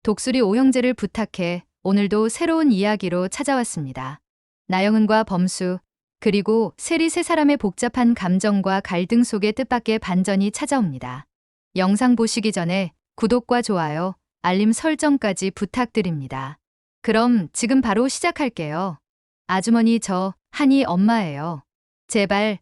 독수리 오형제를 부탁해 오늘도 새로운 이야기로 찾아왔습니다. 나영은과 범수, 그리고 세리 세 사람의 복잡한 감정과 갈등 속의 뜻밖의 반전이 찾아옵니다. 영상 보시기 전에 구독과 좋아요, 알림 설정까지 부탁드립니다. 그럼 지금 바로 시작할게요. 아주머니, 저 한이 엄마예요. 제발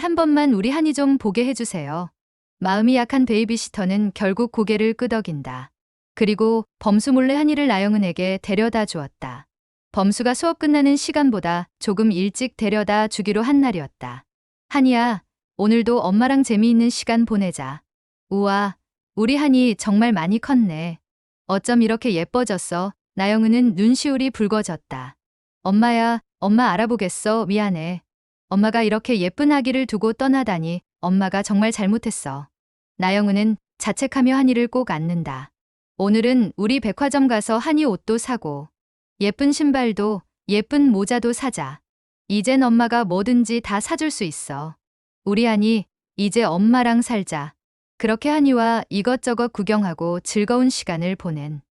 한 번만 우리 한이 좀 보게 해주세요. 마음이 약한 베이비시터는 결국 고개를 끄덕인다. 그리고 범수 몰래 한이를 나영은에게 데려다 주었다. 범수가 수업 끝나는 시간보다 조금 일찍 데려다 주기로 한 날이었다. 한이야, 오늘도 엄마랑 재미있는 시간 보내자. 우와, 우리 한이 정말 많이 컸네. 어쩜 이렇게 예뻐졌어? 나영은은 눈시울이 붉어졌다. 엄마야, 엄마 알아보겠어. 미안해. 엄마가 이렇게 예쁜 아기를 두고 떠나다니 엄마가 정말 잘못했어. 나영은은 자책하며 한이를 꼭 안는다. 오늘은 우리 백화점 가서 한이 옷도 사고 예쁜 신발도 예쁜 모자도 사자. 이젠 엄마가 뭐든지 다 사줄 수 있어. 우리 한이 이제 엄마랑 살자. 그렇게 한이와 이것저것 구경하고 즐거운 시간을 보낸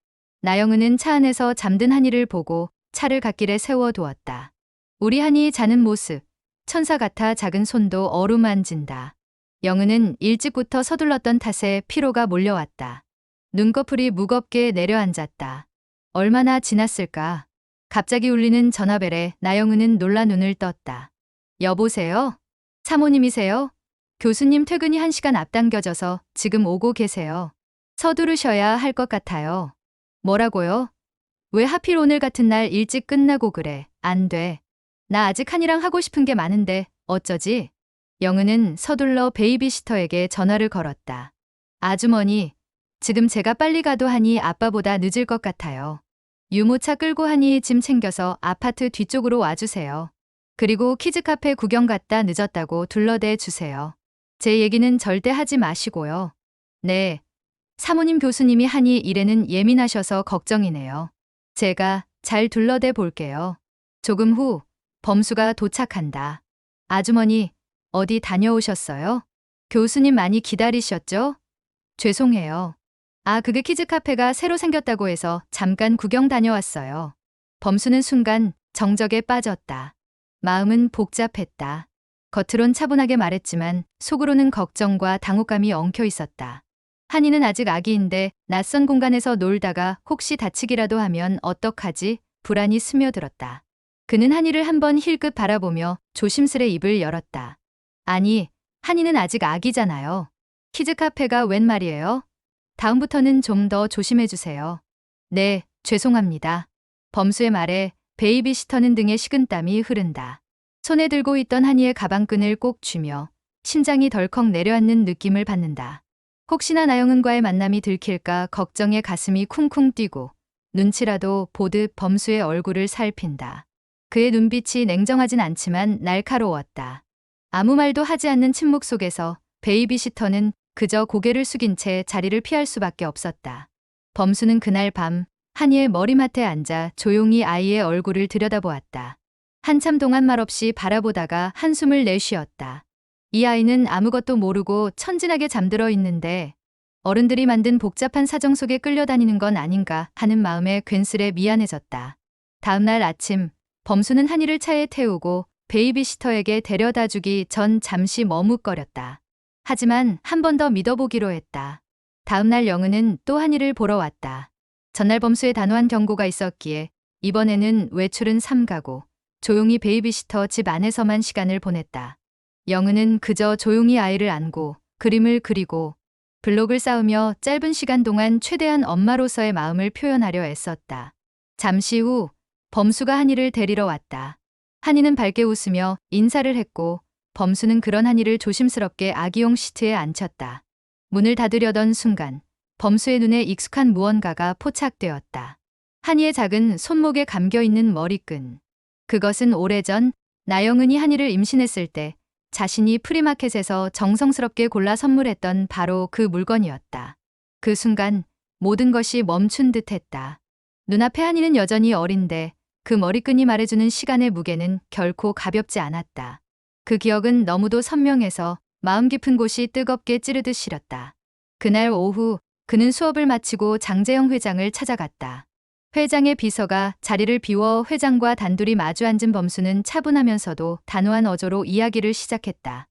나영은은 차 안에서 잠든 한이를 보고 차를 갓길에 세워두었다. 우리 한이 자는 모습, 천사 같아 작은 손도 어루만진다. 영은은 일찍부터 서둘렀던 탓에 피로가 몰려왔다. 눈꺼풀이 무겁게 내려앉았다. 얼마나 지났을까? 갑자기 울리는 전화벨에 나영은은 놀라 눈을 떴다. 여보세요? 사모님이세요? 교수님 퇴근이 1시간 앞당겨져서 지금 오고 계세요. 서두르셔야 할 것 같아요. 뭐라고요? 왜 하필 오늘 같은 날 일찍 끝나고 그래? 안 돼. 나 아직 한이랑 하고 싶은 게 많은데 어쩌지? 영은은 서둘러 베이비시터에게 전화를 걸었다. 아주머니, 지금 제가 빨리 가도 하니 아빠보다 늦을 것 같아요. 유모차 끌고 하니 짐 챙겨서 아파트 뒤쪽으로 와주세요. 그리고 키즈카페 구경 갔다 늦었다고 둘러대 주세요. 제 얘기는 절대 하지 마시고요. 네. 사모님, 교수님이 하니 일에는 예민하셔서 걱정이네요. 제가 잘 둘러대 볼게요. 조금 후 범수가 도착한다. 아주머니, 어디 다녀오셨어요? 교수님 많이 기다리셨죠? 죄송해요. 아, 그게 키즈카페가 새로 생겼다고 해서 잠깐 구경 다녀왔어요. 범수는 순간 정적에 빠졌다. 마음은 복잡했다. 겉으론 차분하게 말했지만 속으로는 걱정과 당혹감이 엉켜 있었다. 한이는 아직 아기인데 낯선 공간에서 놀다가 혹시 다치기라도 하면 어떡하지? 불안이 스며들었다. 그는 한이를 한번 힐끗 바라보며 조심스레 입을 열었다. 아니, 한이는 아직 아기잖아요. 키즈카페가 웬 말이에요? 다음부터는 좀 더 조심해주세요. 네, 죄송합니다. 범수의 말에 베이비시터는 등에 식은땀이 흐른다. 손에 들고 있던 한이의 가방끈을 꼭 쥐며 심장이 덜컥 내려앉는 느낌을 받는다. 혹시나 나영은과의 만남이 들킬까 걱정에 가슴이 쿵쿵 뛰고 눈치라도 보듯 범수의 얼굴을 살핀다. 그의 눈빛이 냉정하진 않지만 날카로웠다. 아무 말도 하지 않는 침묵 속에서 베이비시터는 그저 고개를 숙인 채 자리를 피할 수밖에 없었다. 범수는 그날 밤 한이의 머리맡에 앉아 조용히 아이의 얼굴을 들여다보았다. 한참 동안 말없이 바라보다가 한숨을 내쉬었다. 이 아이는 아무것도 모르고 천진하게 잠들어 있는데 어른들이 만든 복잡한 사정 속에 끌려다니는 건 아닌가 하는 마음에 괜스레 미안해졌다. 다음 날 아침 범수는 한이를 차에 태우고 베이비시터에게 데려다 주기 전 잠시 머뭇거렸다. 하지만 한 번 더 믿어보기로 했다. 다음 날 영은은 또 한이를 보러 왔다. 전날 범수의 단호한 경고가 있었기에 이번에는 외출은 삼가고 조용히 베이비시터 집 안에서만 시간을 보냈다. 영은은 그저 조용히 아이를 안고 그림을 그리고 블록을 쌓으며 짧은 시간 동안 최대한 엄마로서의 마음을 표현하려 애썼다. 잠시 후 범수가 한이를 데리러 왔다. 한이는 밝게 웃으며 인사를 했고 범수는 그런 한이를 조심스럽게 아기용 시트에 앉혔다. 문을 닫으려던 순간 범수의 눈에 익숙한 무언가가 포착되었다. 한이의 작은 손목에 감겨있는 머리끈. 그것은 오래전 나영은이 한이를 임신했을 때 자신이 프리마켓에서 정성스럽게 골라 선물했던 바로 그 물건이었다. 그 순간 모든 것이 멈춘 듯했다. 눈앞에 한이는 여전히 어린데 그 머리끈이 말해주는 시간의 무게는 결코 가볍지 않았다. 그 기억은 너무도 선명해서 마음 깊은 곳이 뜨겁게 찌르듯 시렸다. 그날 오후 그는 수업을 마치고 장재영 회장을 찾아갔다. 회장의 비서가 자리를 비워 회장과 단둘이 마주 앉은 범수는 차분하면서도 단호한 어조로 이야기를 시작했다.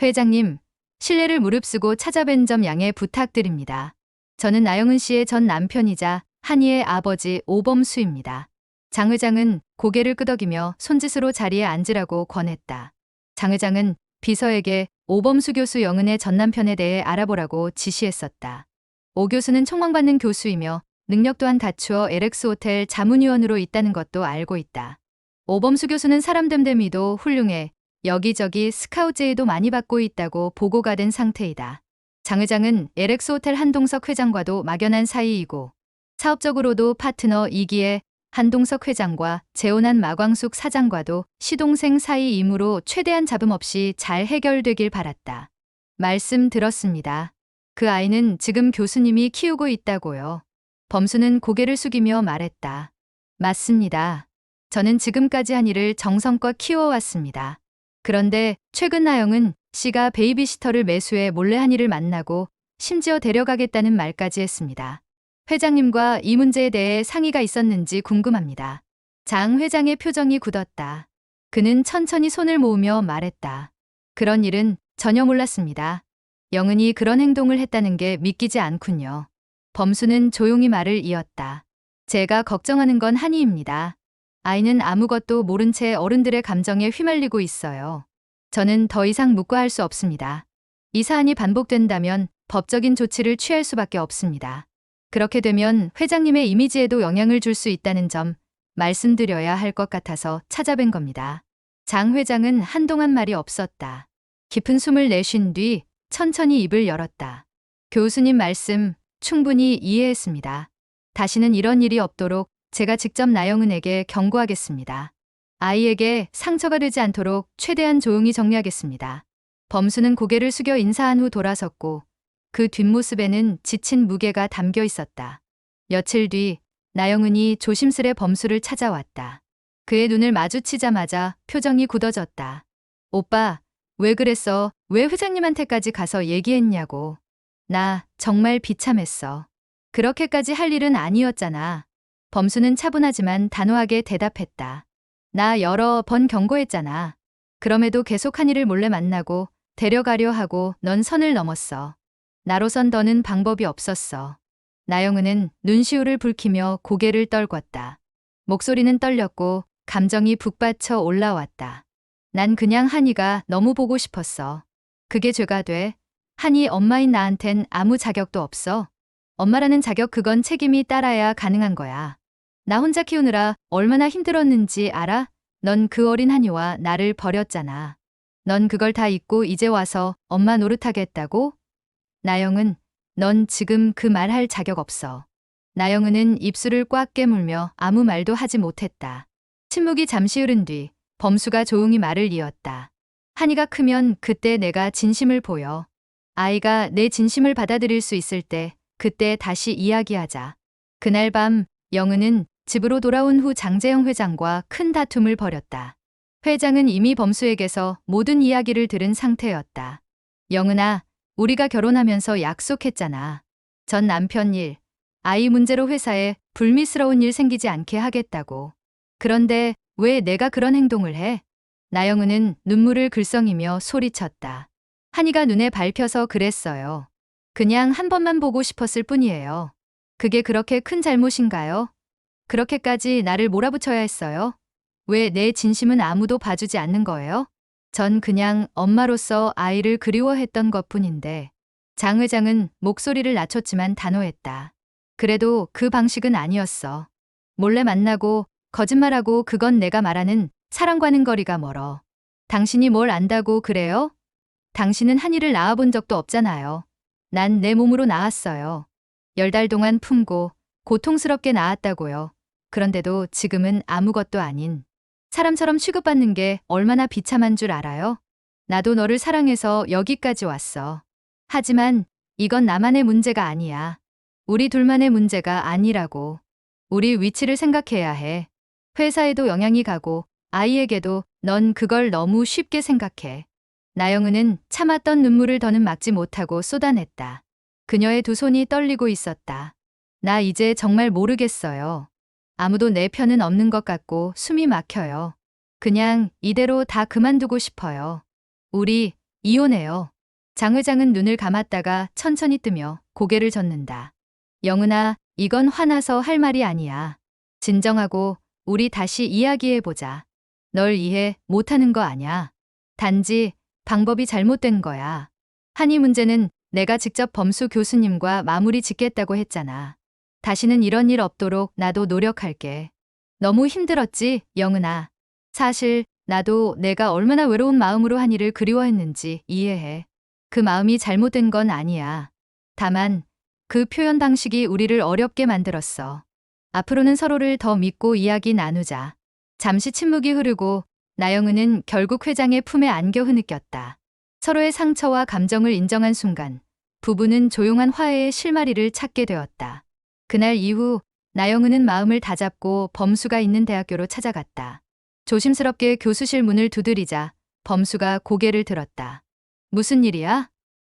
회장님, 실례를 무릅쓰고 찾아뵌 점 양해 부탁드립니다. 저는 나영은 씨의 전 남편이자 한이의 아버지 오범수입니다. 장 회장은 고개를 끄덕이며 손짓으로 자리에 앉으라고 권했다. 장 회장은 비서에게 오범수 교수 영은의 전 남편에 대해 알아보라고 지시했었다. 오 교수는 촉망받는 교수이며 능력 또한 갖추어 LX 호텔 자문위원으로 있다는 것도 알고 있다. 오범수 교수는 사람 됨됨이도 훌륭해 여기저기 스카우트 제의도 많이 받고 있다고 보고가 된 상태이다. 장 회장은 LX 호텔 한동석 회장과도 막연한 사이이고 사업적으로도 파트너이기에 한동석 회장과 재혼한 마광숙 사장과도 시동생 사이이므로 최대한 잡음 없이 잘 해결되길 바랐다. 말씀 들었습니다. 그 아이는 지금 교수님이 키우고 있다고요. 범수는 고개를 숙이며 말했다. 맞습니다. 저는 지금까지 한 일을 정성껏 키워왔습니다. 그런데 최근 나영은 씨가 베이비시터를 매수해 몰래 한 일을 만나고 심지어 데려가겠다는 말까지 했습니다. 회장님과 이 문제에 대해 상의가 있었는지 궁금합니다. 장 회장의 표정이 굳었다. 그는 천천히 손을 모으며 말했다. 그런 일은 전혀 몰랐습니다. 영은이 그런 행동을 했다는 게 믿기지 않군요. 범수는 조용히 말을 이었다. 제가 걱정하는 건 한이입니다. 아이는 아무것도 모른 채 어른들의 감정에 휘말리고 있어요. 저는 더 이상 묵과할 수 없습니다. 이 사안이 반복된다면 법적인 조치를 취할 수밖에 없습니다. 그렇게 되면 회장님의 이미지에도 영향을 줄 수 있다는 점 말씀드려야 할 것 같아서 찾아뵌 겁니다. 장 회장은 한동안 말이 없었다. 깊은 숨을 내쉰 뒤 천천히 입을 열었다. 교수님 말씀 충분히 이해했습니다. 다시는 이런 일이 없도록 제가 직접 나영은에게 경고하겠습니다. 아이에게 상처가 되지 않도록 최대한 조용히 정리하겠습니다. 범수는 고개를 숙여 인사한 후 돌아섰고 그 뒷모습에는 지친 무게가 담겨 있었다. 며칠 뒤 나영은이 조심스레 범수를 찾아왔다. 그의 눈을 마주치자마자 표정이 굳어졌다. 오빠, 왜 그랬어? 왜 회장님한테까지 가서 얘기했냐고. 나 정말 비참했어. 그렇게까지 할 일은 아니었잖아. 범수는 차분하지만 단호하게 대답했다. 나 여러 번 경고했잖아. 그럼에도 계속 한이를 몰래 만나고 데려가려 하고 넌 선을 넘었어. 나로선 더는 방법이 없었어. 나영은은 눈시울을 붉히며 고개를 떨궜다. 목소리는 떨렸고 감정이 북받쳐 올라왔다. 난 그냥 한이가 너무 보고 싶었어. 그게 죄가 돼? 한이 엄마인 나한텐 아무 자격도 없어. 엄마라는 자격 그건 책임이 따라야 가능한 거야. 나 혼자 키우느라 얼마나 힘들었는지 알아? 넌 그 어린 한이와 나를 버렸잖아. 넌 그걸 다 잊고 이제 와서 엄마 노릇하겠다고? 나영은, 넌 지금 그 말 할 자격 없어. 나영은은 입술을 꽉 깨물며 아무 말도 하지 못했다. 침묵이 잠시 흐른 뒤 범수가 조용히 말을 이었다. 한이가 크면 그때 내가 진심을 보여. 아이가 내 진심을 받아들일 수 있을 때 그때 다시 이야기하자. 그날 밤 영은은 집으로 돌아온 후 장재영 회장과 큰 다툼을 벌였다. 회장은 이미 범수에게서 모든 이야기를 들은 상태였다. 영은아, 우리가 결혼하면서 약속했잖아. 전 남편 일, 아이 문제로 회사에 불미스러운 일 생기지 않게 하겠다고. 그런데 왜 내가 그런 행동을 해? 나영은은 눈물을 글썽이며 소리쳤다. 한이가 눈에 밟혀서 그랬어요. 그냥 한 번만 보고 싶었을 뿐이에요. 그게 그렇게 큰 잘못인가요? 그렇게까지 나를 몰아붙여야 했어요? 왜 내 진심은 아무도 봐주지 않는 거예요? 전 그냥 엄마로서 아이를 그리워했던 것뿐인데. 장 회장은 목소리를 낮췄지만 단호했다. 그래도 그 방식은 아니었어. 몰래 만나고 거짓말하고 그건 내가 말하는 사랑과는 거리가 멀어. 당신이 뭘 안다고 그래요? 당신은 한이를 낳아본 적도 없잖아요. 난 내 몸으로 낳았어요. 10달 동안 품고 고통스럽게 낳았다고요. 그런데도 지금은 아무것도 아닌 사람처럼 취급받는 게 얼마나 비참한 줄 알아요? 나도 너를 사랑해서 여기까지 왔어. 하지만 이건 나만의 문제가 아니야. 우리 둘만의 문제가 아니라고. 우리 위치를 생각해야 해. 회사에도 영향이 가고 아이에게도. 넌 그걸 너무 쉽게 생각해. 나영은은 참았던 눈물을 더는 막지 못하고 쏟아냈다. 그녀의 두 손이 떨리고 있었다. 나 이제 정말 모르겠어요. 아무도 내 편은 없는 것 같고 숨이 막혀요. 그냥 이대로 다 그만두고 싶어요. 우리 이혼해요. 장 회장은 눈을 감았다가 천천히 뜨며 고개를 젓는다. 영은아, 이건 화나서 할 말이 아니야. 진정하고 우리 다시 이야기해보자. 널 이해 못하는 거 아냐. 단지 방법이 잘못된 거야. 한이 문제는 내가 직접 범수 교수님과 마무리 짓겠다고 했잖아. 다시는 이런 일 없도록 나도 노력할게. 너무 힘들었지, 영은아. 사실 나도 내가 얼마나 외로운 마음으로 한이를 그리워했는지 이해해. 그 마음이 잘못된 건 아니야. 다만 그 표현 방식이 우리를 어렵게 만들었어. 앞으로는 서로를 더 믿고 이야기 나누자. 잠시 침묵이 흐르고 나영은은 결국 회장의 품에 안겨 흐느꼈다. 서로의 상처와 감정을 인정한 순간 부부는 조용한 화해의 실마리를 찾게 되었다. 그날 이후 나영은은 마음을 다잡고 범수가 있는 대학교로 찾아갔다. 조심스럽게 교수실 문을 두드리자 범수가 고개를 들었다. 무슨 일이야?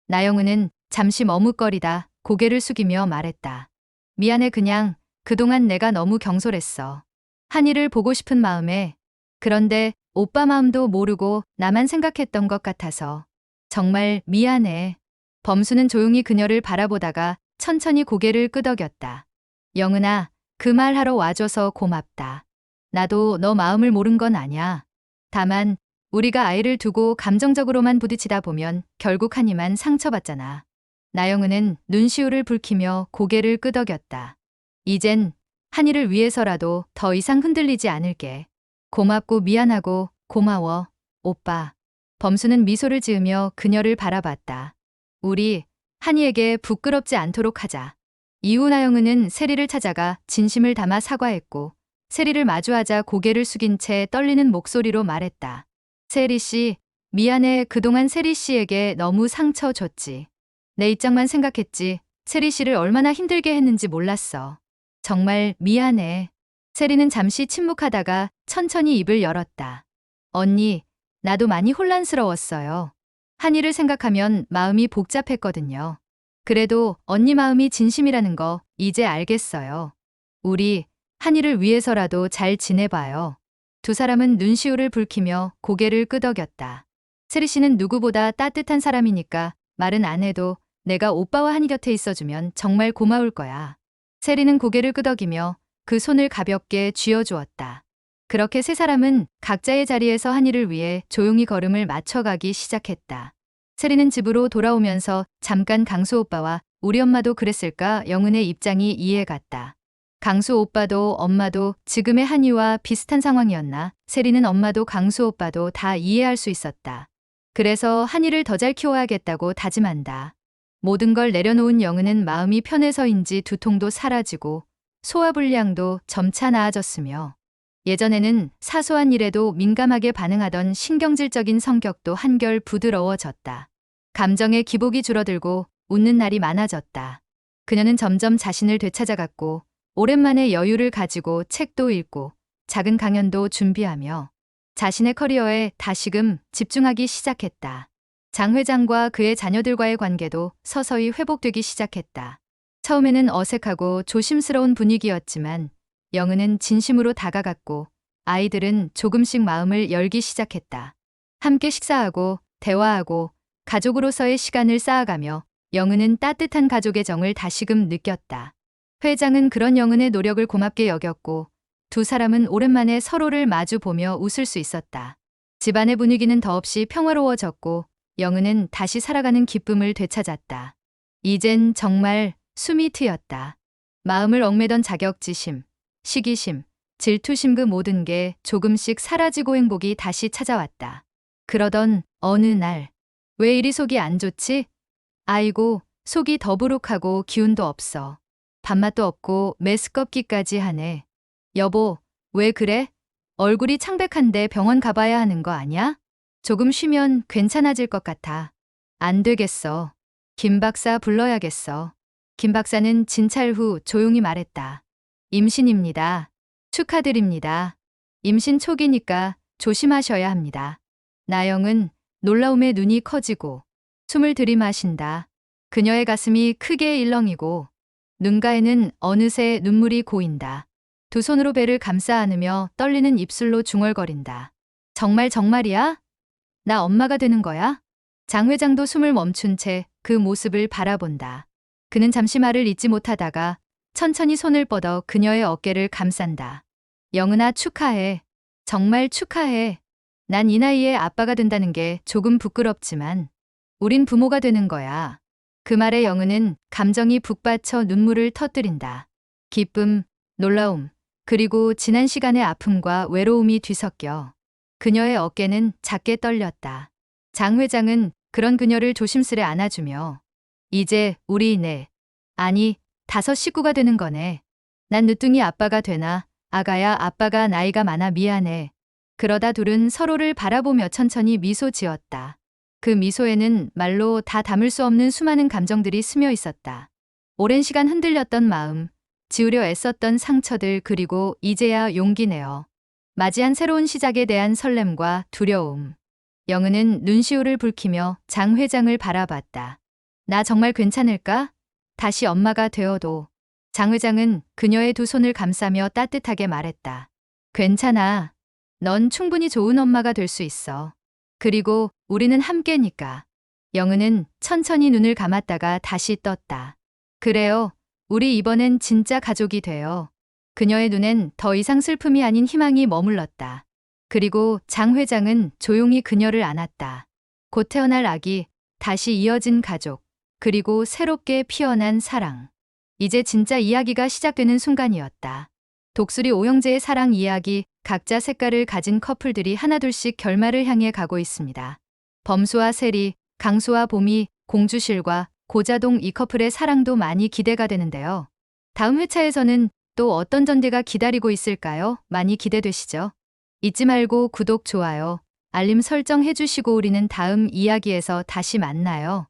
나영은은 잠시 머뭇거리다 고개를 숙이며 말했다. 미안해, 그냥 그동안 내가 너무 경솔했어. 한이를 보고 싶은 마음에. 그런데 오빠 마음도 모르고 나만 생각했던 것 같아서. 정말 미안해. 범수는 조용히 그녀를 바라보다가 천천히 고개를 끄덕였다. 영은아, 그 말하러 와줘서 고맙다. 나도 너 마음을 모른 건 아냐. 다만 우리가 아이를 두고 감정적으로만 부딪히다 보면 결국 한이만 상처받잖아. 나영은은 눈시울을 붉히며 고개를 끄덕였다. 이젠 한이를 위해서라도 더 이상 흔들리지 않을게. 고맙고 미안하고 고마워, 오빠. 범수는 미소를 지으며 그녀를 바라봤다. 우리 한이에게 부끄럽지 않도록 하자. 이후 나영은은 세리를 찾아가 진심을 담아 사과했고 세리를 마주하자 고개를 숙인 채 떨리는 목소리로 말했다. 세리 씨, 미안해. 그동안 세리 씨에게 너무 상처 줬지. 내 입장만 생각했지. 세리 씨를 얼마나 힘들게 했는지 몰랐어. 정말 미안해. 세리는 잠시 침묵하다가 천천히 입을 열었다. 언니, 나도 많이 혼란스러웠어요. 한이를 생각하면 마음이 복잡했거든요. 그래도 언니 마음이 진심이라는 거 이제 알겠어요. 우리 한이를 위해서라도 잘 지내봐요. 두 사람은 눈시울을 붉히며 고개를 끄덕였다. 세리 씨는 누구보다 따뜻한 사람이니까 말은 안 해도 내가 오빠와 한이 곁에 있어주면 정말 고마울 거야. 세리는 고개를 끄덕이며 그 손을 가볍게 쥐어주었다. 그렇게 세 사람은 각자의 자리에서 한이를 위해 조용히 걸음을 맞춰가기 시작했다. 세리는 집으로 돌아오면서 잠깐 강수 오빠와 우리 엄마도 그랬을까 영은의 입장이 이해갔다. 강수 오빠도 엄마도 지금의 한이와 비슷한 상황이었나. 세리는 엄마도 강수 오빠도 다 이해할 수 있었다. 그래서 한이를 더 잘 키워야겠다고 다짐한다. 모든 걸 내려놓은 영은은 마음이 편해서인지 두통도 사라지고 소화불량도 점차 나아졌으며 예전에는 사소한 일에도 민감하게 반응하던 신경질적인 성격도 한결 부드러워졌다. 감정의 기복이 줄어들고 웃는 날이 많아졌다. 그녀는 점점 자신을 되찾아갔고 오랜만에 여유를 가지고 책도 읽고 작은 강연도 준비하며 자신의 커리어에 다시금 집중하기 시작했다. 장 회장과 그의 자녀들과의 관계도 서서히 회복되기 시작했다. 처음에는 어색하고 조심스러운 분위기였지만 영은은 진심으로 다가갔고 아이들은 조금씩 마음을 열기 시작했다. 함께 식사하고 대화하고 가족으로서의 시간을 쌓아가며 영은은 따뜻한 가족의 정을 다시금 느꼈다. 회장은 그런 영은의 노력을 고맙게 여겼고 두 사람은 오랜만에 서로를 마주보며 웃을 수 있었다. 집안의 분위기는 더없이 평화로워졌고 영은은 다시 살아가는 기쁨을 되찾았다. 이젠 정말 숨이 트였다. 마음을 얽매던 자격지심, 시기심, 질투심 그 모든 게 조금씩 사라지고 행복이 다시 찾아왔다. 그러던 어느 날, 왜 이리 속이 안 좋지? 아이고, 속이 더부룩하고 기운도 없어. 밥맛도 없고 메스껍기까지 하네. 여보, 왜 그래? 얼굴이 창백한데 병원 가봐야 하는 거 아냐? 조금 쉬면 괜찮아질 것 같아. 안 되겠어. 김 박사 불러야겠어. 김 박사는 진찰 후 조용히 말했다. 임신입니다. 축하드립니다. 임신 초기니까 조심하셔야 합니다. 나영은 놀라움에 눈이 커지고 숨을 들이마신다. 그녀의 가슴이 크게 일렁이고 눈가에는 어느새 눈물이 고인다. 두 손으로 배를 감싸 안으며 떨리는 입술로 중얼거린다. 정말 정말이야? 나 엄마가 되는 거야? 장 회장도 숨을 멈춘 채 그 모습을 바라본다. 그는 잠시 말을 잇지 못하다가 천천히 손을 뻗어 그녀의 어깨를 감싼다. 영은아, 축하해. 정말 축하해. 난 이 나이에 아빠가 된다는 게 조금 부끄럽지만 우린 부모가 되는 거야. 그 말에 영은은 감정이 북받쳐 눈물을 터뜨린다. 기쁨, 놀라움, 그리고 지난 시간의 아픔과 외로움이 뒤섞여 그녀의 어깨는 작게 떨렸다. 장 회장은 그런 그녀를 조심스레 안아주며 이제 우리 아니, 5 식구가 되는 거네. 난 늦둥이 아빠가 되나? 아가야, 아빠가 나이가 많아 미안해. 그러다 둘은 서로를 바라보며 천천히 미소 지었다. 그 미소에는 말로 다 담을 수 없는 수많은 감정들이 스며 있었다. 오랜 시간 흔들렸던 마음, 지우려 애썼던 상처들, 그리고 이제야 용기 내어 맞이한 새로운 시작에 대한 설렘과 두려움. 영은은 눈시울을 붉히며 장 회장을 바라봤다. 나 정말 괜찮을까? 다시 엄마가 되어도. 장 회장은 그녀의 두 손을 감싸며 따뜻하게 말했다. 괜찮아. 넌 충분히 좋은 엄마가 될 수 있어. 그리고 우리는 함께니까. 영은은 천천히 눈을 감았다가 다시 떴다. 그래요. 우리 이번엔 진짜 가족이 돼요. 그녀의 눈엔 더 이상 슬픔이 아닌 희망이 머물렀다. 그리고 장 회장은 조용히 그녀를 안았다. 곧 태어날 아기, 다시 이어진 가족, 그리고 새롭게 피어난 사랑. 이제 진짜 이야기가 시작되는 순간이었다. 독수리 오형제의 사랑 이야기, 각자 색깔을 가진 커플들이 하나둘씩 결말을 향해 가고 있습니다. 범수와 세리, 강수와 봄이, 공주실과 고자동 이 커플의 사랑도 많이 기대가 되는데요. 다음 회차에서는 또 어떤 전개가 기다리고 있을까요? 많이 기대되시죠? 잊지 말고 구독, 좋아요, 알림 설정 해주시고 우리는 다음 이야기에서 다시 만나요.